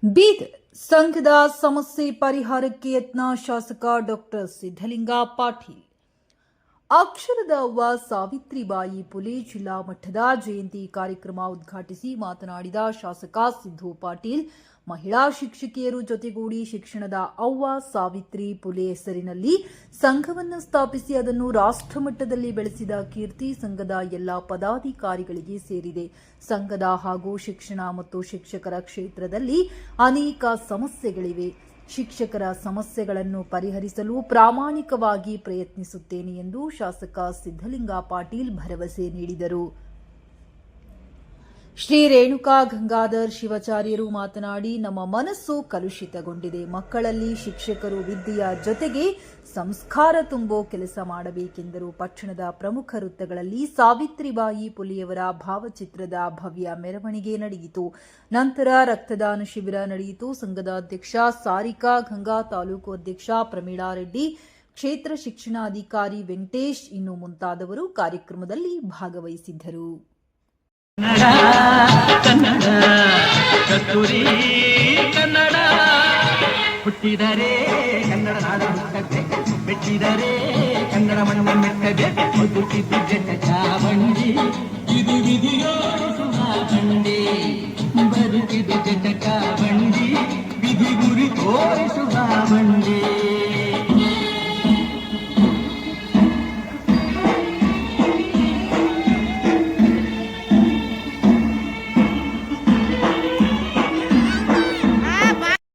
ಬೀದರ್ ಸಂಘದ ಸಮಸ್ಯೆ ಪರಿಹಾರಕ್ಕೆ ಯತ್ನ ಶಾಸಕ ಡಾಕ್ಟರ್ ಸಿದ್ದಲಿಂಗ ಪಾಟೀಲ್. ಅಕ್ಷರದ ಅವ್ವ ಸಾವಿತ್ರಿಬಾಯಿ ಪುಲೆ ಜಿಲ್ಲಾ ಮಟ್ಟದ ಜಯಂತಿ ಕಾರ್ಯಕ್ರಮ ಉದ್ಘಾಟಿಸಿ ಮಾತನಾಡಿದ ಶಾಸಕ ಸಿದ್ದು ಪಾಟೀಲ್, ಮಹಿಳಾ ಶಿಕ್ಷಕಿಯರು ಜೊತೆಗೂಡಿ ಶಿಕ್ಷಣದ ಅವ್ವ ಸಾವಿತ್ರಿ ಪುಲೆ ಹೆಸರಿನಲ್ಲಿ ಸಂಘವನ್ನು ಸ್ಥಾಪಿಸಿ ಅದನ್ನು ರಾಷ್ಟ್ರಮಟ್ಟದಲ್ಲಿ ಬೆಳೆಸಿದ ಕೀರ್ತಿ ಸಂಘದ ಎಲ್ಲ ಪದಾಧಿಕಾರಿಗಳಿಗೆ ಸೇರಿದೆ. ಸಂಘದ ಹಾಗೂ ಶಿಕ್ಷಣ ಮತ್ತು ಶಿಕ್ಷಕರ ಕ್ಷೇತ್ರದಲ್ಲಿ ಅನೇಕ ಸಮಸ್ಯೆಗಳಿವೆ. ಶಿಕ್ಷಕರ ಸಮಸ್ಯೆಗಳನ್ನು ಪರಿಹರಿಸಲು ಪ್ರಾಮಾಣಿಕವಾಗಿ ಪ್ರಯತ್ನಿಸುತ್ತೇನೆ ಎಂದು ಶಾಸಕ ಸಿದ್ದಲಿಂಗ ಪಾಟೀಲ್ ಭರವಸೆ ನೀಡಿದರು. ಶ್ರೀ ರೇಣುಕಾ ಗಂಗಾಧರ್ ಶಿವಾಚಾರ್ಯರು ಮಾತನಾಡಿ, ನಮ್ಮ ಮನಸ್ಸು ಕಲುಷಿತಗೊಂಡಿದೆ. ಮಕ್ಕಳಲ್ಲಿ ಶಿಕ್ಷಕರು ವಿದ್ಯೆಯ ಜೊತೆಗೆ ಸಂಸ್ಕಾರ ತುಂಬೋ ಕೆಲಸ ಮಾಡಬೇಕೆಂದರು. ಪಟ್ಟಣದ ಪ್ರಮುಖ ವೃತ್ತಗಳಲ್ಲಿ ಸಾವಿತ್ರಿಬಾಯಿ ಪುಲೆಯವರ ಭಾವಚಿತ್ರದ ಭವ್ಯ ಮೆರವಣಿಗೆ ನಡೆಯಿತು. ನಂತರ ರಕ್ತದಾನ ಶಿಬಿರ ನಡೆಯಿತು. ಸಂಘದ ಅಧ್ಯಕ್ಷ ಸಾರಿಕಾ ಗಂಗಾ, ತಾಲೂಕು ಅಧ್ಯಕ್ಷ ಪ್ರಮೀಳಾ ರೆಡ್ಡಿ, ಕ್ಷೇತ್ರ ಶಿಕ್ಷಣಾಧಿಕಾರಿ ವೆಂಕಟೇಶ್ ಇನ್ನು ಮುಂತಾದವರು ಕಾರ್ಯಕ್ರಮದಲ್ಲಿ ಭಾಗವಹಿಸಿದ್ದರು. ಕನ್ನಡ ಕಸ್ತೂರಿ ಕನ್ನಡ ಹುಟ್ಟಿದರೆ ಕನ್ನಡ ನಾಡ ಹುಟ್ಟಬೇಕು, ಮೆಟ್ಟಿದರೆ ಕನ್ನಡ ಮಣ್ಣ ಮೆಟ್ಟಬೇಕು. ಬದುಕಿದ್ದು ಜಟ ಚಾವಂಡಿ, ಇದು ವಿಧಿಯೋಡಿಸುವ ಬಂಡಿ. ಬದುಕಿದ್ದು ಜಟ ಚಾವಂಡಿ, ವಿಧಿ ಗುರಿ ತೋರಿಸುವ ಬಂಡಿ.